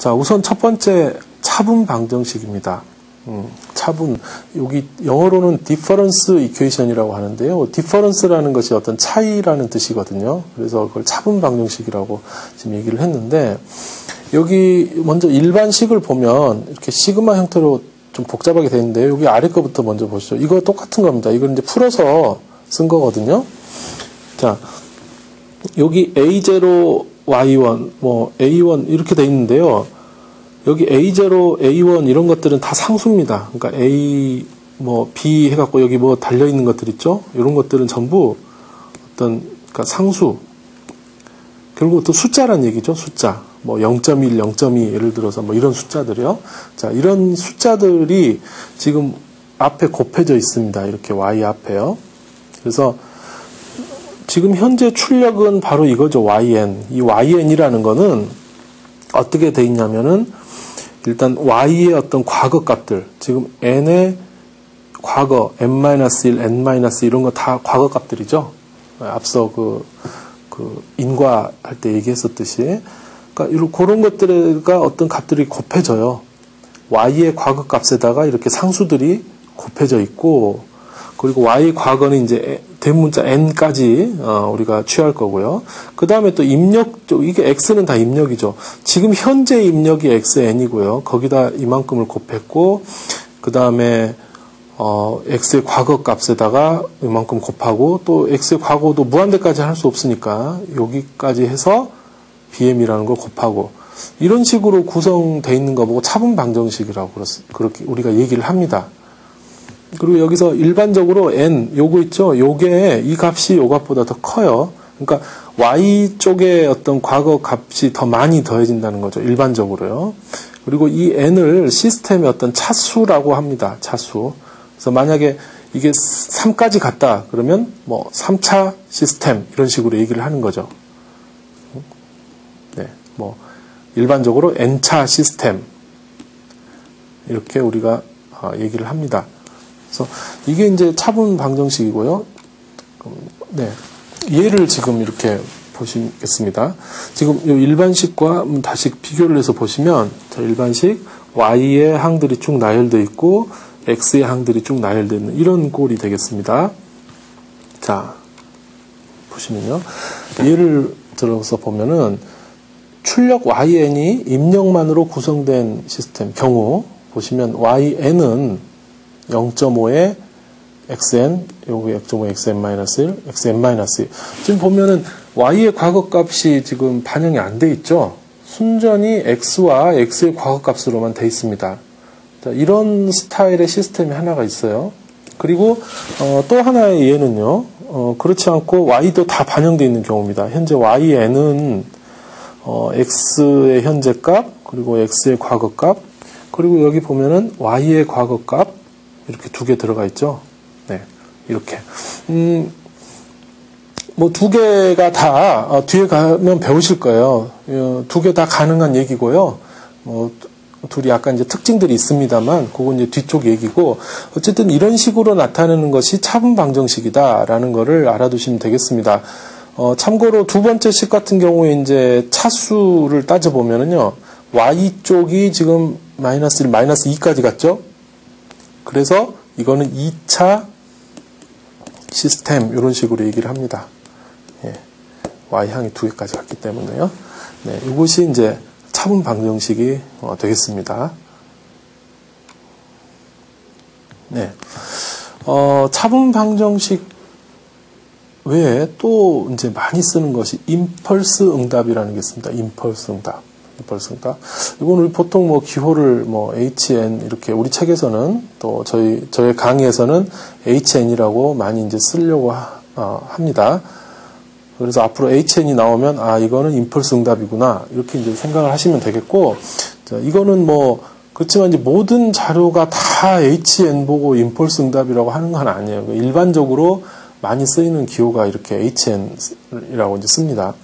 자, 우선 첫 번째 차분 방정식입니다. 차분. 여기 영어로는 difference equation이라고 하는데요. difference라는 것이 어떤 차이라는 뜻이거든요. 그래서 그걸 차분 방정식이라고 지금 얘기를 했는데, 여기 먼저 일반식을 보면 이렇게 시그마 형태로 좀 복잡하게 되어 있는데, 여기 아래 거부터 먼저 보시죠. 이거 똑같은 겁니다. 이걸 이제 풀어서 쓴 거거든요. 자, 여기 A0, Y1, 뭐 A1 이렇게 되어 있는데요. 여기 A0, A1 이런 것들은 다 상수입니다. 그러니까 A, 뭐 B 해갖고 여기 뭐 달려 있는 것들 있죠. 이런 것들은 전부 어떤 그러니까 상수. 결국 또 숫자란 얘기죠. 숫자. 뭐 0.1, 0.2 예를 들어서 뭐 이런 숫자들이요. 자, 이런 숫자들이 지금 앞에 곱해져 있습니다. 이렇게 Y 앞에요. 그래서 지금 현재 출력은 바로 이거죠. YN. 이 YN이라는 거는 어떻게 돼 있냐면은 일단 Y의 어떤 과거 값들, 지금 N의 과거, N-1, N- 이런 거 다 과거 값들이죠. 앞서 그 인과할 때 얘기했었듯이. 그러니까 그런 것들과 어떤 값들이 곱해져요. Y의 과거 값에다가 이렇게 상수들이 곱해져 있고, 그리고 Y 과거는 이제 대문자 n까지 우리가 취할 거고요. 그 다음에 또 입력, 이게 x는 다 입력이죠. 지금 현재 입력이 xn이고요. 거기다 이만큼을 곱했고, 그 다음에 x의 과거 값에다가 이만큼 곱하고, 또 x의 과거도 무한대까지 할 수 없으니까 여기까지 해서 bm이라는 걸 곱하고, 이런 식으로 구성되어 있는 거 보고 차분 방정식이라고 그렇게 우리가 얘기를 합니다. 그리고 여기서 일반적으로 n 요거 있죠. 요게 이 값이 요 값보다 더 커요. 그러니까 y 쪽에 어떤 과거 값이 더 많이 더해진다는 거죠. 일반적으로요. 그리고 이 n을 시스템의 어떤 차수라고 합니다. 차수. 그래서 만약에 이게 3까지 갔다 그러면 뭐 3차 시스템 이런 식으로 얘기를 하는 거죠. 네. 뭐 일반적으로 n차 시스템 이렇게 우리가 얘기를 합니다. 그래서 이게 이제 차분 방정식이고요. 네. 얘를 지금 이렇게 보시겠습니다. 지금 이 일반식과 다시 비교를 해서 보시면, 자, 일반식 Y의 항들이 쭉 나열되어 있고, X의 항들이 쭉 나열되어 있는 이런 꼴이 되겠습니다. 자, 보시면요. 예를 들어서 보면은, 출력 YN이 입력만으로 구성된 시스템 경우, 보시면 YN은 0.5의 xn, 요거 0.5 xn-1, xn-2. 지금 보면은 y의 과거값이 지금 반영이 안 돼 있죠. 순전히 x와 x의 과거값으로만 돼 있습니다. 자, 이런 스타일의 시스템이 하나가 있어요. 그리고 또 하나의 예는요. 그렇지 않고 y도 다 반영되어 있는 경우입니다. 현재yn은 x의 현재값, 그리고 x의 과거값, 그리고 여기 보면은 y의 과거값 이렇게 두 개 들어가 있죠. 네, 이렇게. 뭐 두 개가 다 뒤에 가면 배우실 거예요. 두 개 다 가능한 얘기고요. 뭐 둘이 약간 이제 특징들이 있습니다만, 그건 이제 뒤쪽 얘기고, 어쨌든 이런 식으로 나타내는 것이 차분 방정식이다라는 거를 알아두시면 되겠습니다. 참고로 두 번째 식 같은 경우에 이제 차수를 따져보면은요, y 쪽이 지금 -1, -2까지 갔죠? 그래서 이거는 2차 시스템 이런 식으로 얘기를 합니다. 예. Y항이 두 개까지 갔기 때문에요. 네, 이것이 이제 차분 방정식이 되겠습니다. 네. 차분 방정식 외에 또 이제 많이 쓰는 것이 임펄스 응답이라는 게 있습니다. 임펄스 응답. 이거는 보통 뭐 기호를 뭐 HN 이렇게 우리 책에서는 또 저의 강의에서는 HN이라고 많이 이제 쓰려고 합니다. 그래서 앞으로 HN이 나오면 이거는 임펄스 응답이구나 이렇게 이제 생각을 하시면 되겠고, 자, 이거는 뭐 그렇지만 이제 모든 자료가 다 HN 보고 임펄스 응답이라고 하는 건 아니에요. 일반적으로 많이 쓰이는 기호가 이렇게 HN이라고 이제 씁니다.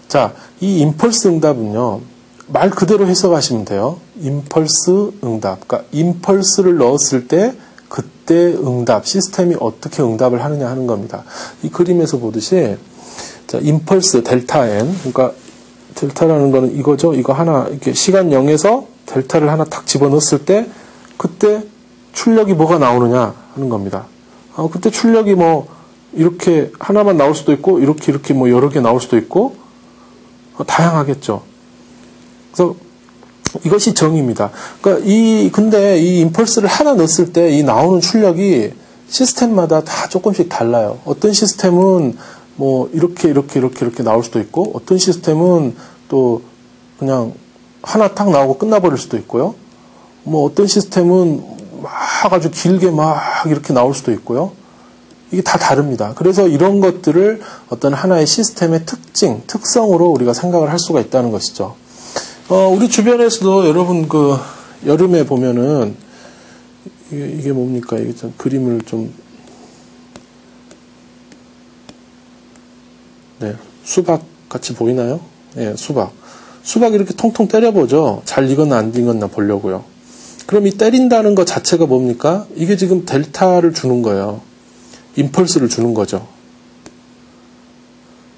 자, 이 임펄스 응답은요, 말 그대로 해석하시면 돼요. 임펄스 응답. 그러니까 임펄스를 넣었을 때 그때 응답, 시스템이 어떻게 응답을 하느냐 하는 겁니다. 이 그림에서 보듯이, 자, 임펄스 델타 n, 그러니까 델타라는 거는 이거죠. 이거 하나, 이렇게 시간 0에서 델타를 하나 탁 집어넣었을 때, 그때 출력이 뭐가 나오느냐 하는 겁니다. 그때 출력이 뭐, 이렇게 하나만 나올 수도 있고, 이렇게 뭐 여러 개 나올 수도 있고, 다양하겠죠. 그래서 이것이 정의입니다. 그러니까 근데 이 임펄스를 하나 넣었을 때 이 나오는 출력이 시스템마다 다 조금씩 달라요. 어떤 시스템은 뭐 이렇게 나올 수도 있고, 어떤 시스템은 또 그냥 하나 딱 나오고 끝나버릴 수도 있고요. 뭐 어떤 시스템은 막 아주 길게 막 이렇게 나올 수도 있고요. 이게 다 다릅니다. 그래서 이런 것들을 어떤 하나의 시스템의 특성으로 우리가 생각을 할 수가 있다는 것이죠. 우리 주변에서도 여러분 여름에 보면은 이게 뭡니까? 이게 좀 그림을 좀 네, 수박 같이 보이나요? 예, 수박 이렇게 통통 때려보죠. 잘 익었나 안 익었나 보려고요. 그럼 이 때린다는 것 자체가 뭡니까? 이게 지금 델타를 주는 거예요. 임펄스를 주는 거죠.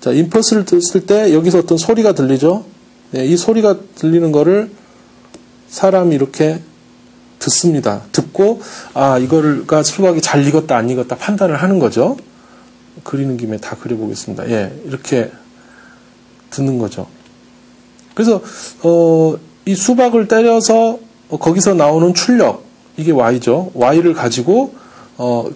자, 임펄스를 들었을 때 여기서 어떤 소리가 들리죠? 네, 이 소리가 들리는 거를 사람이 이렇게 듣습니다. 듣고, 이거가 수박이 잘 익었다, 안 익었다 판단을 하는 거죠. 그리는 김에 다 그려보겠습니다. 예, 이렇게 듣는 거죠. 그래서, 이 수박을 때려서 거기서 나오는 출력, 이게 Y죠. Y를 가지고,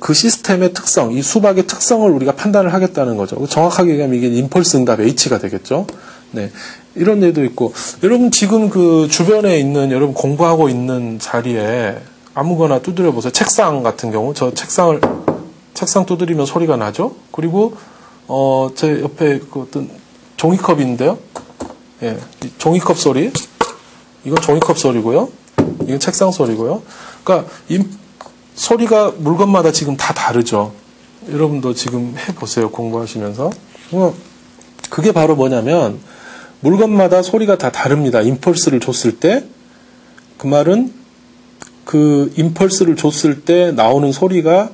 그 시스템의 특성, 이 수박의 특성을 우리가 판단을 하겠다는 거죠. 정확하게 얘기하면 이게 임펄스 응답 H가 되겠죠. 네. 이런 예도 있고, 여러분 지금 그 주변에 있는, 여러분 공부하고 있는 자리에 아무거나 두드려 보세요. 책상 같은 경우, 저 책상 두드리면 소리가 나죠? 그리고, 제 옆에 그 어떤 종이컵인데요. 예. 종이컵 소리. 이건 종이컵 소리고요. 이건 책상 소리고요. 그러니까, 소리가 물건마다 지금 다 다르죠. 여러분도 지금 해보세요. 공부하시면서. 그게 바로 뭐냐면 물건마다 소리가 다 다릅니다. 임펄스를 줬을 때. 그 말은 그 임펄스를 줬을 때 나오는 소리가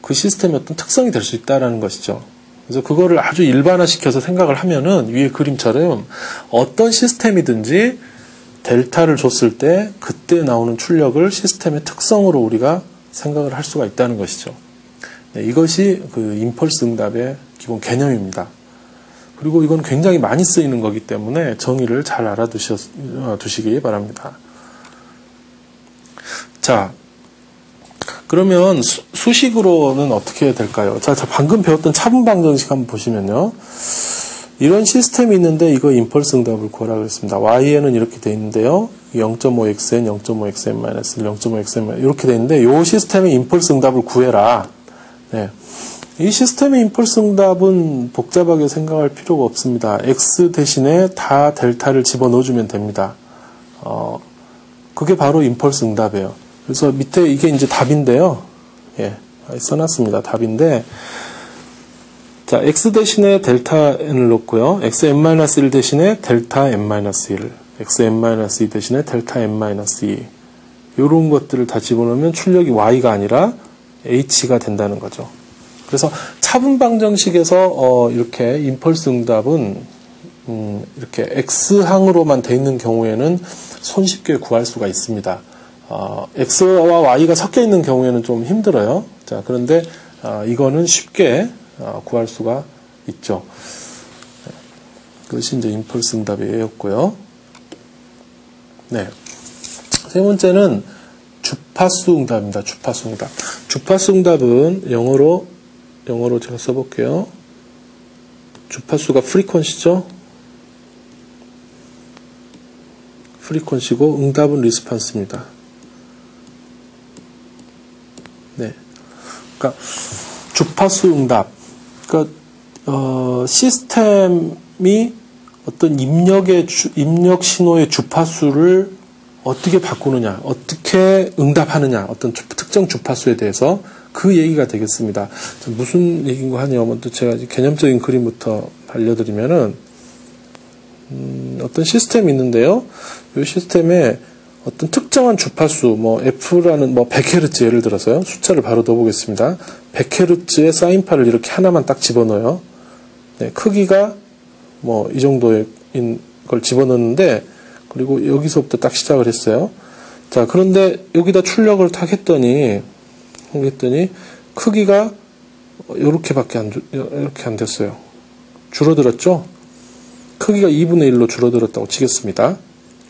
그 시스템의 어떤 특성이 될 수 있다는 것이죠. 그래서 그거를 아주 일반화시켜서 생각을 하면은 위에 그림처럼 어떤 시스템이든지 델타를 줬을 때 그때 나오는 출력을 시스템의 특성으로 우리가 생각을 할 수가 있다는 것이죠. 네, 이것이 그 임펄스 응답의 기본 개념입니다. 그리고 이건 굉장히 많이 쓰이는 거기 때문에 정의를 잘 알아두시기 바랍니다. 자, 그러면 수식으로는 어떻게 될까요? 자, 방금 배웠던 차분 방정식 한번 보시면요. 이런 시스템이 있는데 이거 임펄스 응답을 구하라 그랬습니다. Y에는 이렇게 돼 있는데요. 0.5xn, 0.5xn-1, 0.5xn- 이렇게 돼 있는데 이 시스템의 임펄스 응답을 구해라. 네. 이 시스템의 임펄스 응답은 복잡하게 생각할 필요가 없습니다. x 대신에 다 델타를 집어넣어주면 됩니다. 그게 바로 임펄스 응답이에요. 그래서 밑에 이게 이제 답인데요. 예, 써놨습니다. 답인데, 자, x 대신에 델타 n을 넣고요. xn-1 대신에 델타 n-1, xn-2 대신에 델타 n-2. 이런 것들을 다 집어넣으면 출력이 y가 아니라 h가 된다는 거죠. 그래서 차분 방정식에서 이렇게 임펄스 응답은 이렇게 x항으로만 돼 있는 경우에는 손쉽게 구할 수가 있습니다. x와 y가 섞여 있는 경우에는 좀 힘들어요. 자, 그런데 이거는 쉽게 구할 수가 있죠. 그것이 이제 임펄스 응답이었고요. 네. 세 번째는 주파수 응답입니다. 주파수 응답. 주파수 응답은 영어로 제가 써볼게요. 주파수가 프리퀀시죠. 프리퀀시고 응답은 리스판스입니다. 네. 그러니까 주파수 응답. 그러니까 시스템이 어떤 입력 신호의 주파수를 어떻게 바꾸느냐, 어떻게 응답하느냐, 어떤 특정 주파수에 대해서 그 얘기가 되겠습니다. 무슨 얘기인가 하냐면 또 제가 개념적인 그림부터 알려드리면은 어떤 시스템이 있는데요. 이 시스템에 어떤 특정한 주파수, 뭐 F라는 100Hz 예를 들어서요. 숫자를 바로 넣어보겠습니다. 100Hz의 사인파를 이렇게 하나만 딱 집어넣어요. 네, 크기가 이 정도인 걸 집어넣는데, 그리고 여기서부터 딱 시작을 했어요. 자, 그런데 여기다 출력을 탁 했더니 크기가 이렇게 안 됐어요. 줄어들었죠? 크기가 2분의 1로 줄어들었다고 치겠습니다.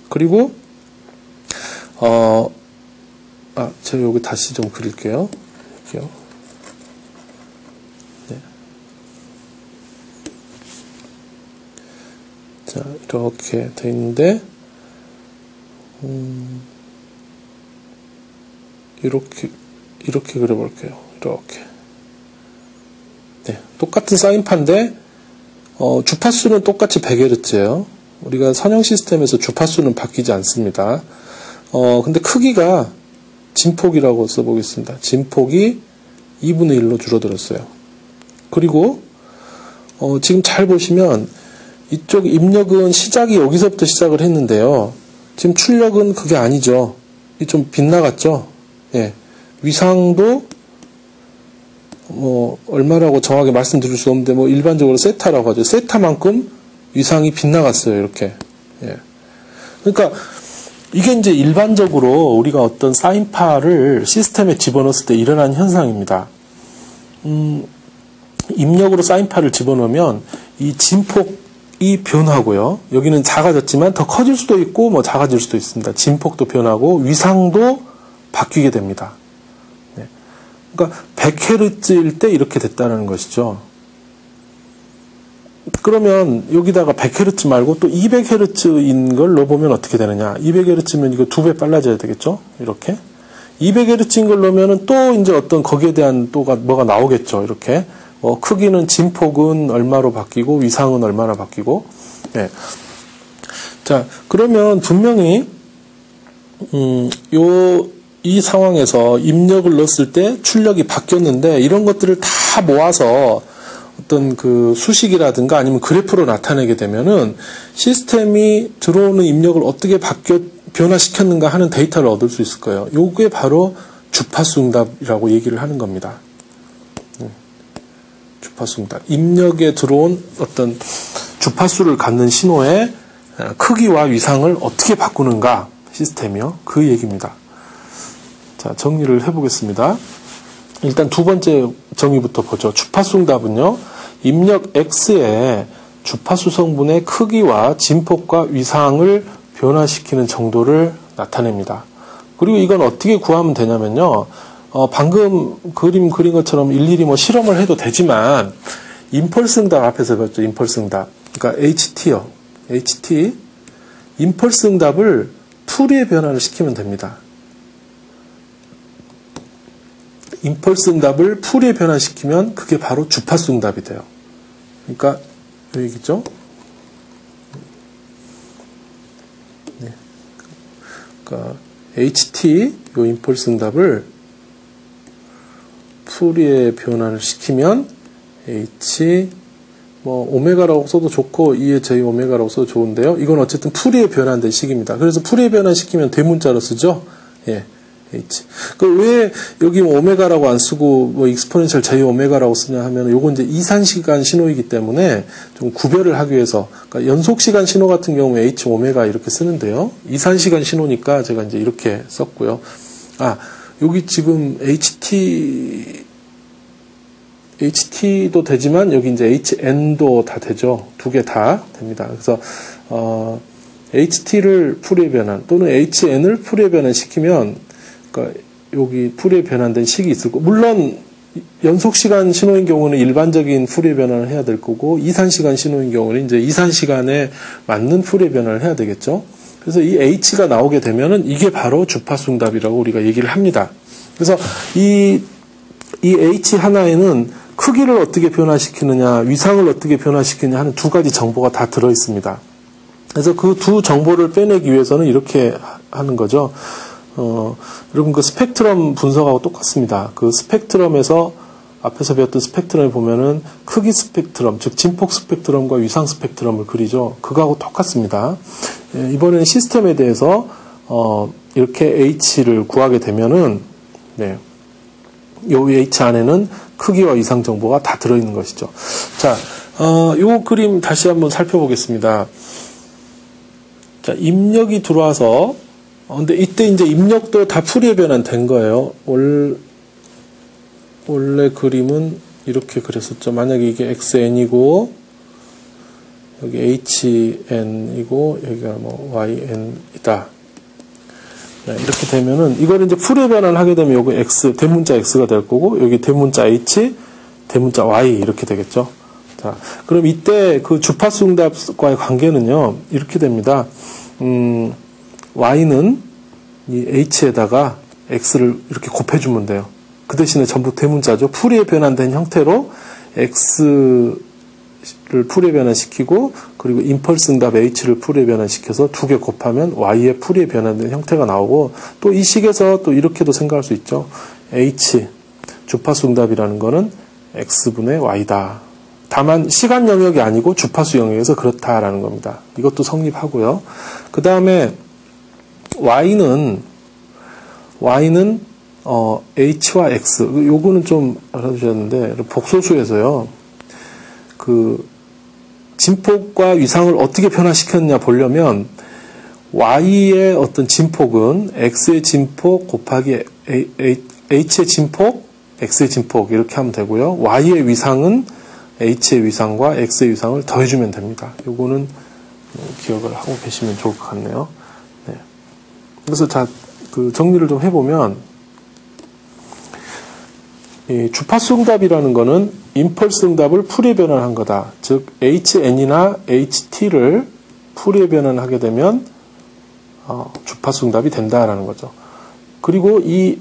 그리고 제가 여기 다시 좀 그릴게요. 이렇게요. 네. 자, 이렇게 돼 있는데, 이렇게 그려볼게요. 이렇게. 네, 똑같은 사인파인데, 주파수는 똑같이 100Hz예요. 우리가 선형 시스템에서 주파수는 바뀌지 않습니다. 근데 크기가 진폭이라고 써보겠습니다. 진폭이 2분의 1로 줄어들었어요. 그리고 지금 잘 보시면 이쪽 입력은 시작이 여기서부터 시작을 했는데요. 지금 출력은 그게 아니죠. 좀 빗나갔죠. 예. 위상도 얼마라고 정확하게 말씀드릴 수 없는데 일반적으로 세타라고 하죠. 세타만큼 위상이 빗나갔어요. 이렇게. 예. 그러니까 이게 이제 일반적으로 우리가 어떤 사인파를 시스템에 집어넣었을 때 일어나는 현상입니다. 입력으로 사인파를 집어넣으면 이 진폭이 변하고요. 여기는 작아졌지만 더 커질 수도 있고 작아질 수도 있습니다. 진폭도 변하고 위상도 바뀌게 됩니다. 네. 그러니까 100Hz일 때 이렇게 됐다는 것이죠. 그러면 여기다가 100Hz 말고 또 200Hz인 걸 넣어보면 어떻게 되느냐. 200Hz면 이거 2배 빨라져야 되겠죠. 이렇게. 200Hz인 걸 넣으면 또 이제 어떤 거기에 대한 뭐가 나오겠죠. 이렇게. 크기는 진폭은 얼마로 바뀌고 위상은 얼마나 바뀌고. 네. 자, 그러면 분명히 이 상황에서 입력을 넣었을 때 출력이 바뀌었는데 이런 것들을 다 모아서 어떤 그 수식이라든가 아니면 그래프로 나타내게 되면은 시스템이 들어오는 입력을 어떻게 변화시켰는가 하는 데이터를 얻을 수 있을 거예요. 요게 바로 주파수 응답이라고 얘기를 하는 겁니다. 주파수 응답. 입력에 들어온 어떤 주파수를 갖는 신호의 크기와 위상을 어떻게 바꾸는가 시스템이요. 그 얘기입니다. 자, 정리를 해보겠습니다. 일단 두 번째 정의부터 보죠. 주파수 응답은요. 입력 X의 주파수 성분의 크기와 진폭과 위상을 변화시키는 정도를 나타냅니다. 그리고 이건 어떻게 구하면 되냐면요. 방금 그림 그린 것처럼 일일이 실험을 해도 되지만 임펄스 응답 앞에서 봤죠. 임펄스 응답. 그러니까 HT요. HT. 임펄스 응답을 푸리에 변화를 시키면 됩니다. 임펄스 응답을 푸리에 변화시키면 그게 바로 주파수 응답이 돼요. 그러니까 이 얘기죠. 네. 그러니까 HT 요 임펄스 응답을 푸리에 변화를 시키면 H 오메가라고 써도 좋고 2의 j 오메가라고 써도 좋은데요. 이건 어쨌든 푸리에 변환된 식입니다. 그래서 푸리에 변환시키면 대문자로 쓰죠. 예. H. 왜 여기 오메가라고 안 쓰고 익스포넨셜 j 오메가라고 쓰냐 하면 요건 이제 이산시간 신호이기 때문에 좀 구별을 하기 위해서 그러니까 연속시간 신호 같은 경우에 H 오메가 이렇게 쓰는데요. 이산시간 신호니까 제가 이제 이렇게 썼고요. 여기 지금 HT도 되지만 여기 이제 HN도 다 되죠. 두 개 다 됩니다. 그래서 HT를 푸리에 변환 또는 HN을 푸리에 변환시키면 그러니까 여기 푸리에 변환된 식이 있을 거고 물론 연속시간 신호인 경우는 일반적인 푸리에 변환을 해야 될 거고 이산시간 신호인 경우는 이제 이산시간에 맞는 푸리에 변환을 해야 되겠죠. 그래서 이 H가 나오게 되면은 이게 바로 주파수 응답이라고 우리가 얘기를 합니다. 그래서 이 H 하나에는 크기를 어떻게 변화시키느냐, 위상을 어떻게 변화시키느냐 하는 두 가지 정보가 다 들어 있습니다. 그래서 그 두 정보를 빼내기 위해서는 이렇게 하는 거죠. 여러분 그 스펙트럼 분석하고 똑같습니다. 그 스펙트럼에서 앞에서 배웠던 스펙트럼에 보면은 크기 스펙트럼, 즉 진폭 스펙트럼과 위상 스펙트럼을 그리죠. 그거하고 똑같습니다. 이번에는 시스템에 대해서 이렇게 H를 구하게 되면은 요 H 안에는 크기와 위상 정보가 다 들어있는 것이죠. 자, 요 그림 다시 한번 살펴보겠습니다. 자, 입력이 들어와서, 근데 이때 이제 입력도 다 풀이의 변환된 거예요. 원래 그림은 이렇게 그렸었죠. 만약에 이게 xn이고, 여기 hn이고, 여기가 뭐 yn이다. 네, 이렇게 되면은, 이걸 이제 풀이의 변환을 하게 되면 여기 x, 대문자 x가 될 거고, 여기 대문자 h, 대문자 y 이렇게 되겠죠. 자, 그럼 이때 그 주파수 응답과의 관계는요, 이렇게 됩니다. y는 이 h에다가 x를 이렇게 곱해주면 돼요. 그 대신에 전부 대문자죠. 풀이에 변환된 형태로 x를 풀이에 변환시키고, 그리고 임펄스 응답 h를 풀이에 변환시켜서 두 개 곱하면 y의 풀이에 변환된 형태가 나오고, 또 이 식에서 또 이렇게도 생각할 수 있죠. h, 주파수 응답이라는 거는 x분의 y다. 다만 시간 영역이 아니고 주파수 영역에서 그렇다라는 겁니다. 이것도 성립하고요. 그 다음에 y는 h와 x, 요거는 좀 알아두셨는데, 복소수에서요, 그 진폭과 위상을 어떻게 변화시켰냐 보려면 y의 어떤 진폭은 x의 진폭 곱하기 h의 진폭, x의 진폭 이렇게 하면 되고요. y의 위상은 h의 위상과 x의 위상을 더해주면 됩니다. 요거는 기억을 하고 계시면 좋을 것 같네요. 네. 그래서 자, 그 정리를 좀 해보면, 이 주파수 응답이라는 거는 임펄스 응답을 풀이에 변환한 거다. 즉 hn이나 ht를 풀이에 변환하게 되면 주파수 응답이 된다라는 거죠. 그리고 이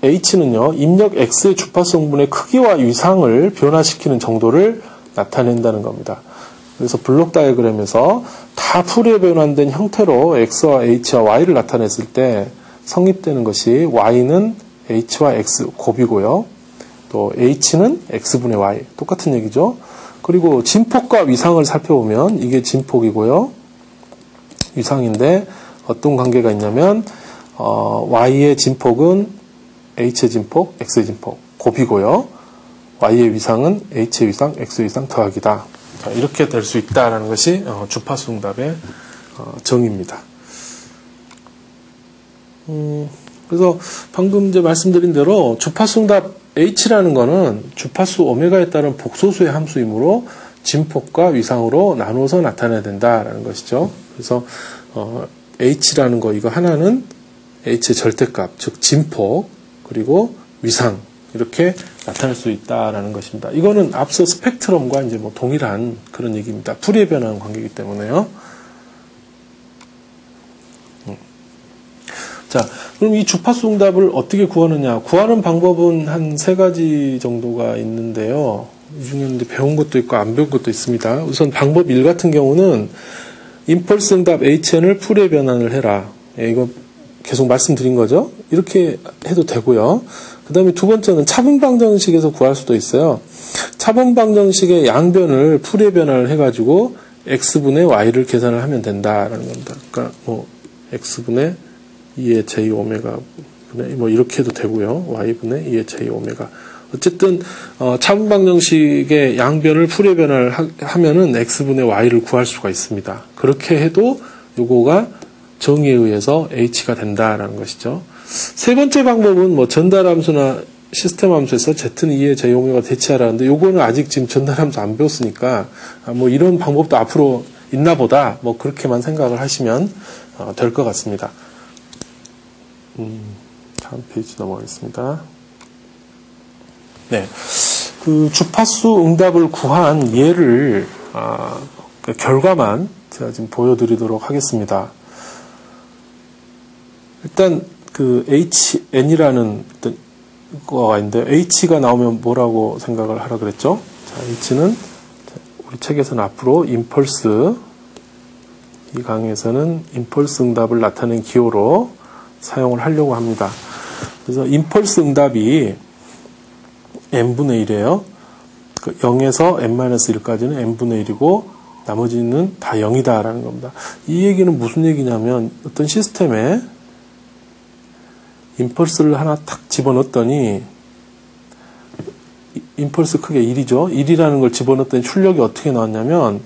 h는요, 입력 x의 주파수 성분의 크기와 위상을 변화시키는 정도를 나타낸다는 겁니다. 그래서 블록 다이어그램에서 다 풀이에 변환된 형태로 x와 h와 y를 나타냈을 때 성립되는 것이 y는 h와 x 곱이고요. 또 h는 x분의 y, 똑같은 얘기죠. 그리고 진폭과 위상을 살펴보면 이게 진폭이고요. 위상인데 어떤 관계가 있냐면 y의 진폭은 h의 진폭, x의 진폭 곱이고요. y의 위상은 h의 위상, x의 위상 더하기다. 자, 이렇게 될 수 있다라는 것이 주파수 응답의 정의입니다. 그래서 방금 이제 말씀드린 대로 주파수 응답 h라는 거는 주파수 오메가에 따른 복소수의 함수이므로 진폭과 위상으로 나누어서 나타내야 된다라는 것이죠. 그래서 h라는 거 이거 하나는 h의 절대값, 즉 진폭 그리고 위상 이렇게 나타낼 수 있다라는 것입니다. 이거는 앞서 스펙트럼과 이제 뭐 동일한 그런 얘기입니다. 풀이에 변하는 관계이기 때문에요. 자, 그럼 이 주파수 응답을 어떻게 구하느냐? 구하는 방법은 한 3가지 정도가 있는데요. 이 중에는 배운 것도 있고 안 배운 것도 있습니다. 우선 방법 1 같은 경우는 임펄스 응답 HN을 풀이에 변환을 해라. 예, 이거 계속 말씀드린 거죠. 이렇게 해도 되고요. 그 다음에 두 번째는 차분방정식에서 구할 수도 있어요. 차분방정식의 양변을 풀이에 변환을 해가지고 x분의 y를 계산을 하면 된다라는 겁니다. 그러니까 뭐 x분의 2의 j 오메가 분의 뭐 이렇게 해도 되고요. y분의 2의 j 오메가. 어쨌든 차분방정식의 양변을 풀이에 변환을 하면은 x분의 y를 구할 수가 있습니다. 그렇게 해도 요거가 정의에 의해서 h가 된다라는 것이죠. 세 번째 방법은 뭐 전달함수나 시스템 함수에서 z는 2의 j 오메가 대체하라는데 요거는 아직 지금 전달함수 안 배웠으니까 뭐 이런 방법도 앞으로 있나 보다 뭐 그렇게만 생각을 하시면 될 것 같습니다. 다음 페이지 넘어가겠습니다. 네, 그 주파수 응답을 구한 예를 그 결과만 제가 지금 보여드리도록 하겠습니다. 일단 그 HN이라는 거가 있는데 H가 나오면 뭐라고 생각을 하라 그랬죠? 자, H는 우리 책에서는 앞으로 임펄스, 이 강의에서는 임펄스 응답을 나타낸 기호로 사용을 하려고 합니다. 그래서 임펄스 응답이 n분의 1이에요. 0에서 n-1까지는 n분의 1이고 나머지는 다 0이다라는 겁니다. 이 얘기는 무슨 얘기냐면 어떤 시스템에 임펄스를 하나 탁 집어넣었더니 임펄스 크게 1이죠. 1이라는 걸 집어넣었더니 출력이 어떻게 나왔냐면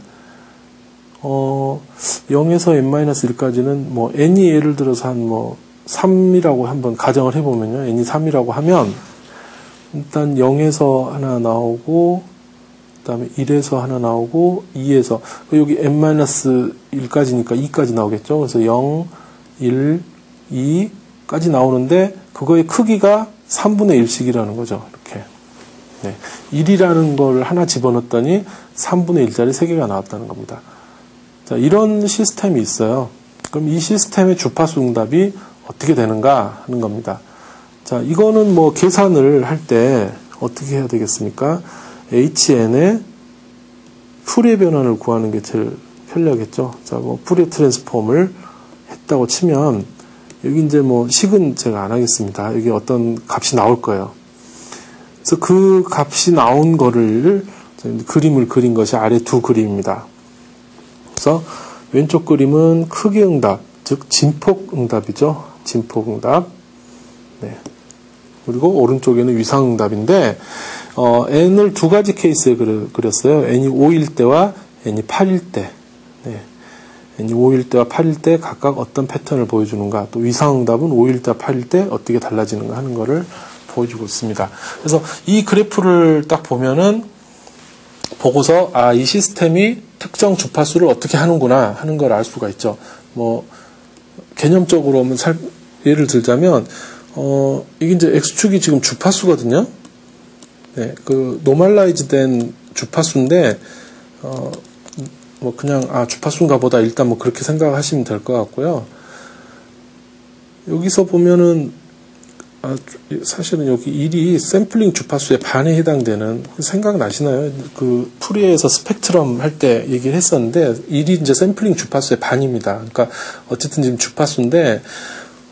0에서 n-1까지는 뭐 n이 예를 들어서 한 뭐 3이라고 한번 가정을 해보면요. n이 3이라고 하면 일단 0에서 하나 나오고 그 다음에 1에서 하나 나오고 2에서 여기 n-1까지니까 2까지 나오겠죠. 그래서 0, 1, 2까지 나오는데 그거의 크기가 3분의 1씩이라는 거죠. 이렇게. 네. 1이라는 걸 하나 집어넣었더니 3분의 1짜리 3개가 나왔다는 겁니다. 자, 이런 시스템이 있어요. 그럼 이 시스템의 주파수 응답이 어떻게 되는가 하는 겁니다. 자, 이거는 뭐 계산을 할 때 어떻게 해야 되겠습니까? HN의 푸리에 변환을 구하는 게 제일 편리하겠죠. 자, 뭐 푸리에 트랜스폼을 했다고 치면 여기 이제 뭐 식은 제가 안 하겠습니다. 여기 어떤 값이 나올 거예요. 그래서 그 값이 나온 거를 그림을 그린 것이 아래 두 그림입니다. 그래서 왼쪽 그림은 크기 응답, 즉 진폭 응답이죠. 진폭 응답. 네. 그리고 오른쪽에는 위상 응답인데 n을 두 가지 케이스에 그렸어요. n이 5일 때와 n이 8일 때. 네. n이 5일 때와 8일 때 각각 어떤 패턴을 보여주는가, 또 위상 응답은 5일 때와 8일 때 어떻게 달라지는가 하는 거를 보여주고 있습니다. 그래서 이 그래프를 딱 보면은 보고서 이 시스템이 특정 주파수를 어떻게 하는구나 하는 걸 알 수가 있죠. 뭐 개념적으로 예를 들자면 이게 이제 X축이 지금 주파수거든요. 네, 그 노멀라이즈 된 주파수인데 뭐 그냥 주파수인가 보다 일단 뭐 그렇게 생각하시면 될 것 같고요. 여기서 보면은 사실은 여기 1이 샘플링 주파수의 반에 해당되는, 생각나시나요? 그 푸리에에서 스펙트럼 할 때 얘기를 했었는데 1이 이제 샘플링 주파수의 반입니다. 그러니까 어쨌든 지금 주파수인데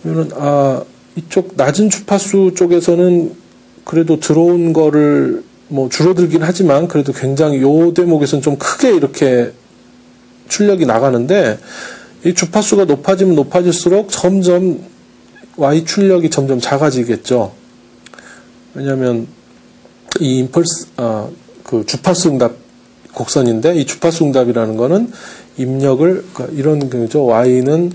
그러면 이쪽 낮은 주파수 쪽에서는 그래도 들어온 거를 뭐 줄어들긴 하지만 그래도 굉장히 요 대목에서는 좀 크게 이렇게 출력이 나가는데 이 주파수가 높아지면 높아질수록 점점 Y 출력이 점점 작아지겠죠. 왜냐하면 이 임펄스 그 주파수 응답 곡선인데 이 주파수 응답이라는 거는 입력을 그러니까 이런 거죠. Y는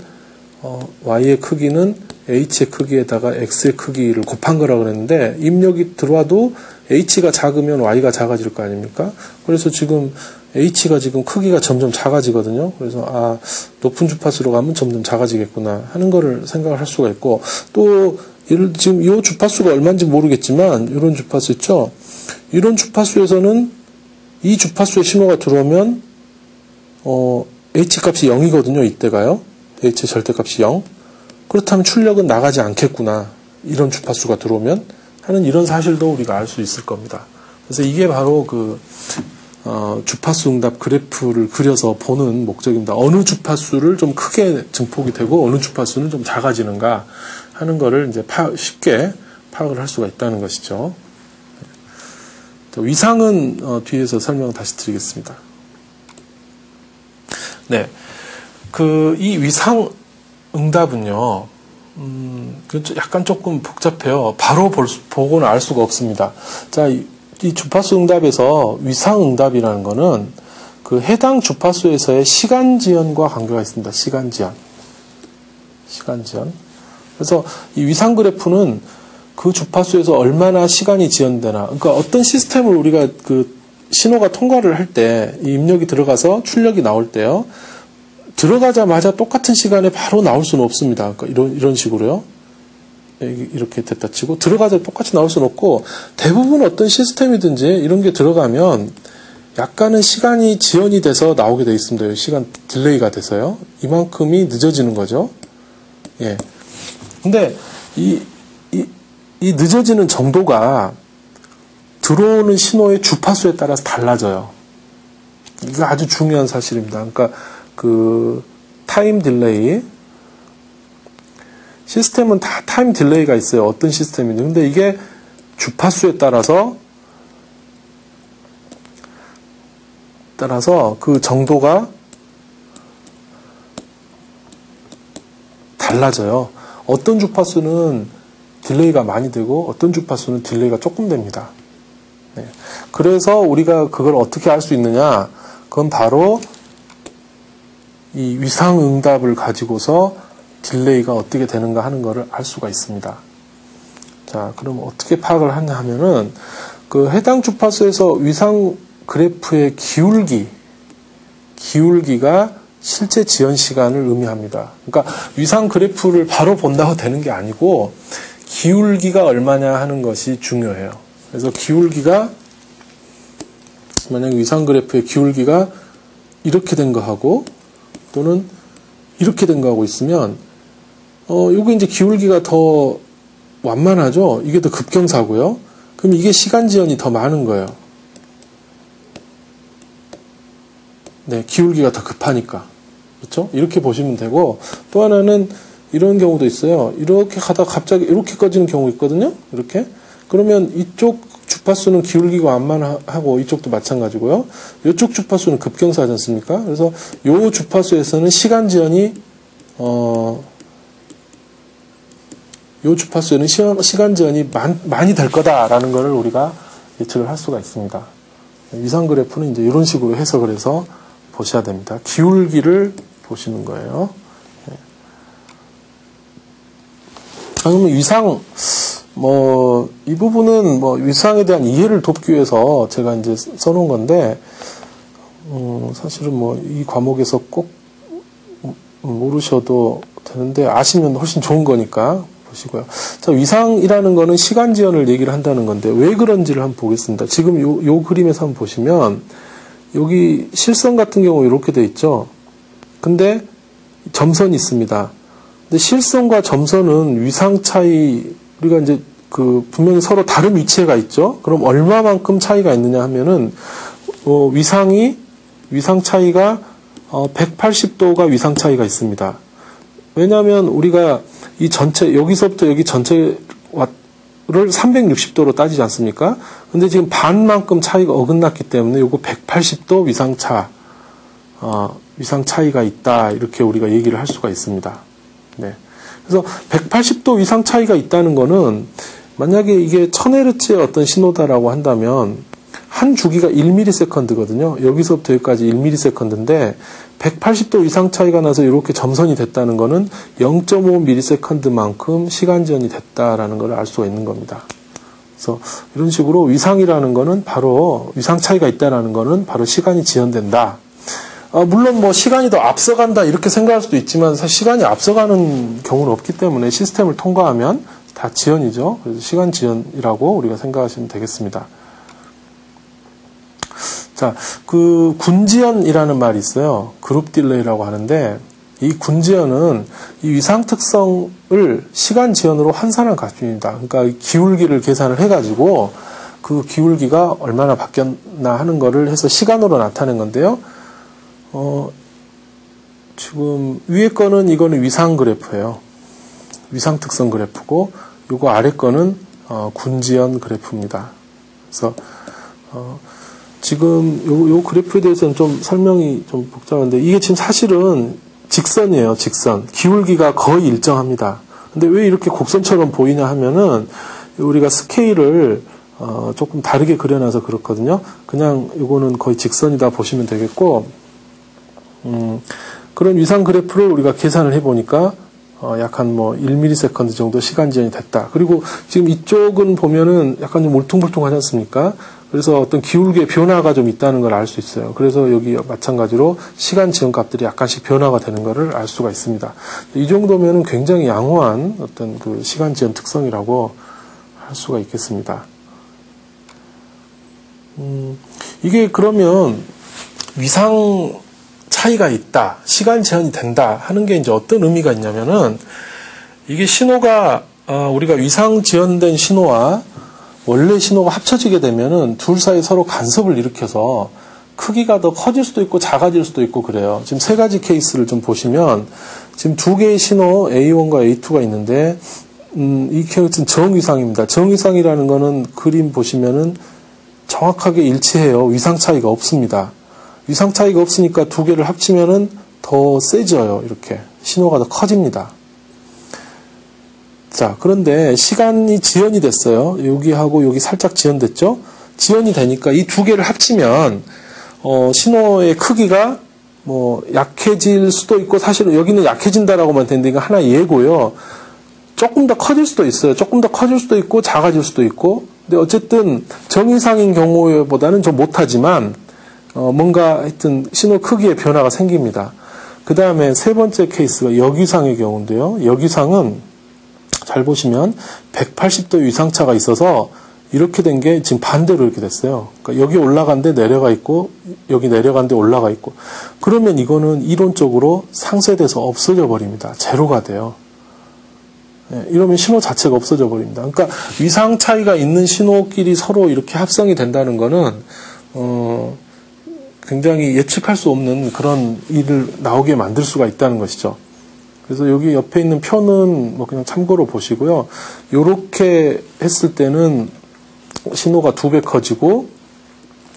Y의 크기는 H의 크기에다가 X의 크기를 곱한 거라고 그랬는데 입력이 들어와도 H가 작으면 Y가 작아질 거 아닙니까? 그래서 지금 H가 지금 크기가 점점 작아지거든요. 그래서 높은 주파수로 가면 점점 작아지겠구나 하는 거를 생각을 할 수가 있고, 또 지금 이 주파수가 얼마인지 모르겠지만 이런 주파수 있죠. 이런 주파수에서는 이 주파수의 신호가 들어오면 H 값이 0이거든요. 이때가요. H의 절대값이 0. 그렇다면 출력은 나가지 않겠구나. 이런 주파수가 들어오면 하는 이런 사실도 우리가 알 수 있을 겁니다. 그래서 이게 바로 그 주파수 응답 그래프를 그려서 보는 목적입니다. 어느 주파수를 좀 크게 증폭이 되고 어느 주파수는 좀 작아지는가 하는 거를 이제 쉽게 파악을 할 수가 있다는 것이죠. 위상은 뒤에서 설명 다시 드리겠습니다. 네. 이 위상 응답은요, 약간 조금 복잡해요. 바로 보고는 알 수가 없습니다. 자, 이 주파수 응답에서 위상 응답이라는 거는 그 해당 주파수에서의 시간 지연과 관계가 있습니다. 시간 지연. 그래서 이 위상 그래프는 그 주파수에서 얼마나 시간이 지연되나, 그러니까 어떤 시스템을 우리가 그 신호가 통과를 할 때, 이 입력이 들어가서 출력이 나올 때요, 들어가자마자 똑같은 시간에 바로 나올 수는 없습니다. 그러니까 이런 식으로요. 이렇게 됐다 치고 들어가자 똑같이 나올 수는 없고, 대부분 어떤 시스템이든지 이런 게 들어가면 약간은 시간이 지연이 돼서 나오게 되어 있습니다. 시간 딜레이가 돼서요. 이만큼이 늦어지는 거죠. 예. 근데 이 늦어지는 정도가 들어오는 신호의 주파수에 따라서 달라져요. 이게 아주 중요한 사실입니다. 그러니까 그 타임 딜레이, 시스템은 다 타임 딜레이가 있어요. 어떤 시스템이든. 근데 이게 주파수에 따라서 그 정도가 달라져요. 어떤 주파수는 딜레이가 많이 되고 어떤 주파수는 딜레이가 조금 됩니다. 네. 그래서 우리가 그걸 어떻게 알 수 있느냐? 그건 바로 이 위상응답을 가지고서 딜레이가 어떻게 되는가 하는 것을 알 수가 있습니다. 자, 그럼 어떻게 파악을 하냐 하면은 그 해당 주파수에서 위상 그래프의 기울기가 실제 지연 시간을 의미합니다. 그러니까 위상 그래프를 바로 본다고 되는 게 아니고 기울기가 얼마냐 하는 것이 중요해요. 그래서 기울기가 만약 위상 그래프의 기울기가 이렇게 된 거하고 또는 이렇게 된 거하고 있으면 요게 이제 기울기가 더 완만하죠. 이게 더 급경사고요. 그럼 이게 시간 지연이 더 많은 거예요. 네, 기울기가 더 급하니까. 그렇죠? 이렇게 보시면 되고, 또 하나는 이런 경우도 있어요. 이렇게 가다가 갑자기 이렇게 꺼지는 경우 있거든요. 이렇게. 그러면 이쪽 주파수는 기울기가 완만하고 이쪽도 마찬가지고요. 이쪽 주파수는 급경사하지 않습니까? 그래서 이 주파수에서는 시간 지연이 이 주파수에는 시간 지연이 많이 될 거다라는 것을 우리가 예측을 할 수가 있습니다. 위상 그래프는 이제 이런 식으로 해석을 해서 보셔야 됩니다. 기울기를 보시는 거예요. 그러면 위상, 이 부분은 위상에 대한 이해를 돕기 위해서 제가 이제 써놓은 건데, 사실은 이 과목에서 꼭 모르셔도 되는데, 아시면 훨씬 좋은 거니까 보시고요. 자, 위상이라는 거는 시간 지연을 얘기를 한다는 건데, 왜 그런지를 한번 보겠습니다. 지금 요 그림에서 한번 보시면, 여기 실선 같은 경우 이렇게 돼 있죠. 근데 점선이 있습니다. 근데 실선과 점선은 위상 차이, 우리가 이제 분명히 서로 다른 위치에가 있죠. 그럼 얼마만큼 차이가 있느냐 하면은, 위상 차이가, 180도가 위상 차이가 있습니다. 왜냐하면 우리가 이 전체, 여기서부터 여기 전체를 360도로 따지지 않습니까? 근데 지금 반만큼 차이가 어긋났기 때문에 요거 180도 위상 차이가 있다. 이렇게 우리가 얘기를 할 수가 있습니다. 네. 그래서 180도 위상 차이가 있다는 거는 만약에 이게 1000Hz의 어떤 신호다라고 한다면 한 주기가 1ms거든요. 여기서부터 여기까지 1ms인데 180도 이상 차이가 나서 이렇게 점선이 됐다는 거는 0.5ms만큼 시간 지연이 됐다라는 걸 알 수가 있는 겁니다. 그래서 이런 식으로 위상이라는 거는 바로 위상 차이가 있다라는 거는 바로 시간이 지연된다. 물론 시간이 더 앞서간다 이렇게 생각할 수도 있지만 사실 시간이 앞서가는 경우는 없기 때문에 시스템을 통과하면 다 지연이죠. 그래서 시간 지연이라고 우리가 생각하시면 되겠습니다. 자, 군지연이라는 말이 있어요. 그룹 딜레이라고 하는데, 이 군지연은 이 위상 특성을 시간 지연으로 환산한 값입니다. 그러니까 기울기를 계산을 해가지고, 그 기울기가 얼마나 바뀌었나 하는 거를 해서 시간으로 나타낸 건데요. 지금 위에 거는 이거는 위상 그래프예요. 위상 특성 그래프고, 요거 아래 거는, 군지연 그래프입니다. 그래서, 지금 요 그래프에 대해서는 좀 설명이 좀 복잡한데 이게 지금 사실은 직선이에요. 직선. 기울기가 거의 일정합니다. 근데 왜 이렇게 곡선처럼 보이냐 하면은 우리가 스케일을 조금 다르게 그려놔서 그렇거든요. 그냥 요거는 거의 직선이다 보시면 되겠고 그런 위상 그래프를 우리가 계산을 해보니까 약 한 1ms 정도 시간 지연이 됐다. 그리고 지금 이쪽은 보면은 약간 좀 울퉁불퉁하지 않습니까? 그래서 어떤 기울기의 변화가 좀 있다는 걸 알 수 있어요. 그래서 여기 마찬가지로 시간 지연 값들이 약간씩 변화가 되는 것을 알 수가 있습니다. 이 정도면은 굉장히 양호한 어떤 그 시간 지연 특성이라고 할 수가 있겠습니다. 이게 그러면 위상 차이가 있다, 시간 제한이 된다 하는 게 이제 어떤 의미가 있냐면은 이게 신호가 우리가 위상 지연된 신호와 원래 신호가 합쳐지게 되면은 둘 사이 서로 간섭을 일으켜서 크기가 더 커질 수도 있고 작아질 수도 있고 그래요. 지금 세 가지 케이스를 좀 보시면 지금 두 개의 신호 A1과 A2가 있는데 이 케이스는 정위상입니다. 정위상이라는 거는 그림 보시면은 정확하게 일치해요. 위상 차이가 없습니다. 위상 차이가 없으니까 두 개를 합치면은 더 세져요. 이렇게 신호가 더 커집니다. 자, 그런데 시간이 지연이 됐어요. 여기하고 여기 살짝 지연됐죠? 지연이 되니까 이 두 개를 합치면 신호의 크기가 뭐 약해질 수도 있고 사실은 여기는 약해진다라고만 되는데 이거 하나 예고요. 조금 더 커질 수도 있어요. 조금 더 커질 수도 있고 작아질 수도 있고. 근데 어쨌든 정이상인 경우보다는 좀 못하지만 뭔가 하여튼 신호 크기의 변화가 생깁니다. 그 다음에 세 번째 케이스가 역이상의 경우인데요. 역이상은 잘 보시면 180도 위상차가 있어서 이렇게 된 게 지금 반대로 이렇게 됐어요. 그러니까 여기 올라간데 내려가 있고 여기 내려간데 올라가 있고 그러면 이거는 이론적으로 상쇄돼서 없어져 버립니다. 제로가 돼요. 네, 이러면 신호 자체가 없어져 버립니다. 그러니까 위상 차이가 있는 신호끼리 서로 이렇게 합성이 된다는 거는 굉장히 예측할 수 없는 그런 일을 나오게 만들 수가 있다는 것이죠. 그래서 여기 옆에 있는 표는 뭐 그냥 참고로 보시고요. 요렇게 했을 때는 신호가 2배 커지고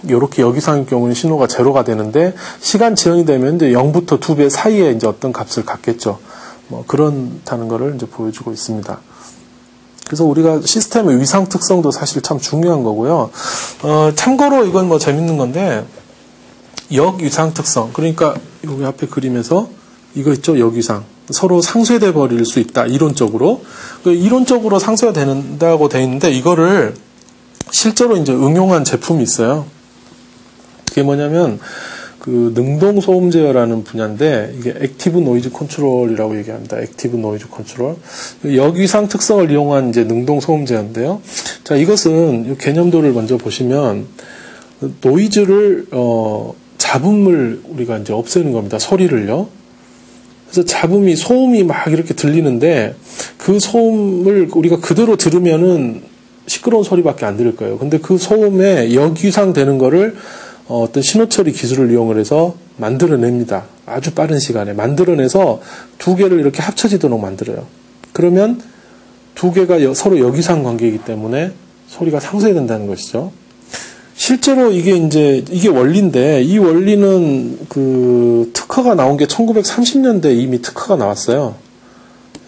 요렇게 역이상의 경우는 신호가 제로가 되는데 시간 지연이 되면 이제 0부터 2배 사이에 이제 어떤 값을 갖겠죠. 뭐 그렇다는 거를 이제 보여주고 있습니다. 그래서 우리가 시스템의 위상 특성도 사실 참 중요한 거고요. 참고로 이건 뭐 재밌는 건데 역위상 특성. 그러니까 여기 앞에 그림에서 이거 있죠? 역위상. 서로 상쇄돼 버릴 수 있다. 이론적으로. 이론적으로 상쇄가 된다고 돼 있는데 이거를 실제로 이제 응용한 제품이 있어요. 그게 뭐냐면 그 능동 소음 제어라는 분야인데 이게 액티브 노이즈 컨트롤이라고 얘기합니다. 액티브 노이즈 컨트롤. 역위상 특성을 이용한 이제 능동 소음 제어인데요. 자, 이것은 이 개념도를 먼저 보시면 노이즈를 잡음을 우리가 이제 없애는 겁니다. 소리를요. 그래서 잡음이 소음이 막 이렇게 들리는데 그 소음을 우리가 그대로 들으면은 시끄러운 소리밖에 안 들릴 거예요. 근데 그 소음에 역위상 되는 거를 어떤 신호처리 기술을 이용을 해서 만들어냅니다. 아주 빠른 시간에 만들어내서 2개를 이렇게 합쳐지도록 만들어요. 그러면 2개가 서로 역위상 관계이기 때문에 소리가 상쇄된다는 것이죠. 실제로 이게 원리인데 이 원리는 그 특허가 나온 게 1930년대에 이미 특허가 나왔어요.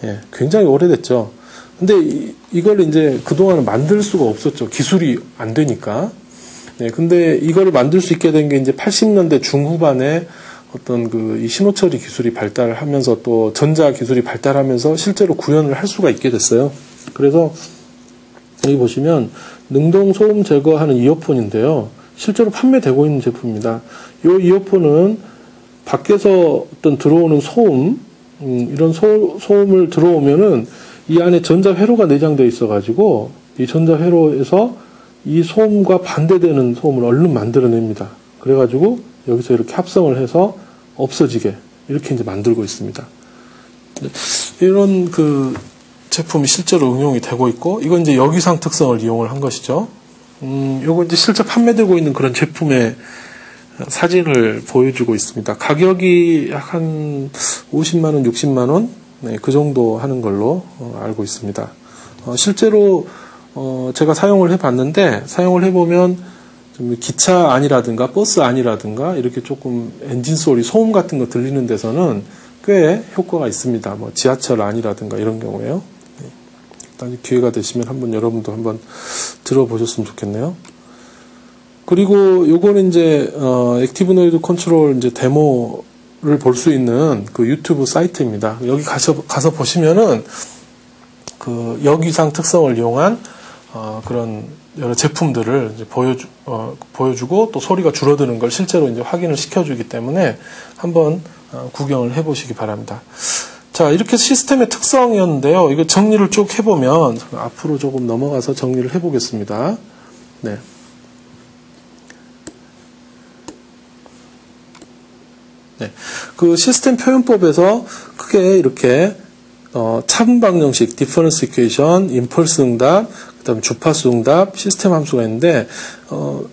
예, 굉장히 오래됐죠. 근데 이걸 이제 그동안은 만들 수가 없었죠. 기술이 안 되니까. 네, 근데 이거를 만들 수 있게 된 게 이제 80년대 중후반에 어떤 이 신호처리 기술이 발달하면서 또 전자 기술이 발달하면서 실제로 구현을 할 수가 있게 됐어요. 그래서 여기 보시면 능동 소음 제거하는 이어폰인데요. 실제로 판매되고 있는 제품입니다. 이 이어폰은 밖에서 어떤 들어오는 소음, 이런 소음을 들어오면은 이 안에 전자회로가 내장되어 있어가지고 이 전자회로에서 이 소음과 반대되는 소음을 얼른 만들어냅니다. 그래가지고 여기서 이렇게 합성을 해서 없어지게 이렇게 이제 만들고 있습니다. 이런 그 제품이 실제로 응용이 되고 있고 이건 이제 역위상 특성을 이용을 한 것이죠. 요거 이제 실제 판매되고 있는 그런 제품의 사진을 보여주고 있습니다. 가격이 약 한 50만 원, 60만 원? 네, 그 정도 하는 걸로 알고 있습니다. 실제로 제가 사용을 해봤는데 사용을 해보면 좀 기차 안이라든가 버스 안이라든가 이렇게 조금 엔진 소리, 소음 같은 거 들리는 데서는 꽤 효과가 있습니다. 뭐 지하철 안이라든가 이런 경우에요. 네, 일단 기회가 되시면 한번 여러분도 한번 들어보셨으면 좋겠네요. 그리고 요거는 이제 액티브 노이즈 컨트롤 이제 데모를 볼 수 있는 그 유튜브 사이트입니다. 여기 가서 보시면은 그 역위상 특성을 이용한 그런 여러 제품들을 이제 보여주고 또 소리가 줄어드는 걸 실제로 이제 확인을 시켜주기 때문에 한번 구경을 해보시기 바랍니다. 자, 이렇게 시스템의 특성이었는데요. 이거 정리를 쭉 해보면 앞으로 조금 넘어가서 정리를 해보겠습니다. 네. 네. 그 시스템 표현법에서 크게 이렇게 차분 방정식, 디퍼런스 이퀘이션, 임펄스 응답, 그다음에 주파수 응답, 시스템 함수가 있는데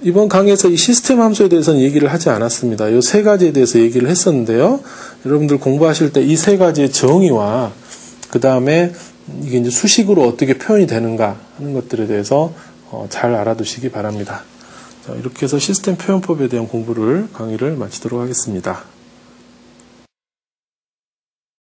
이번 강의에서 이 시스템 함수에 대해서는 얘기를 하지 않았습니다. 이 세 가지에 대해서 얘기를 했었는데요. 여러분들 공부하실 때 이 세 가지의 정의와 그다음에 이게 이제 수식으로 어떻게 표현이 되는가 하는 것들에 대해서 잘 알아두시기 바랍니다. 자, 이렇게 해서 시스템 표현법에 대한 강의를 마치도록 하겠습니다.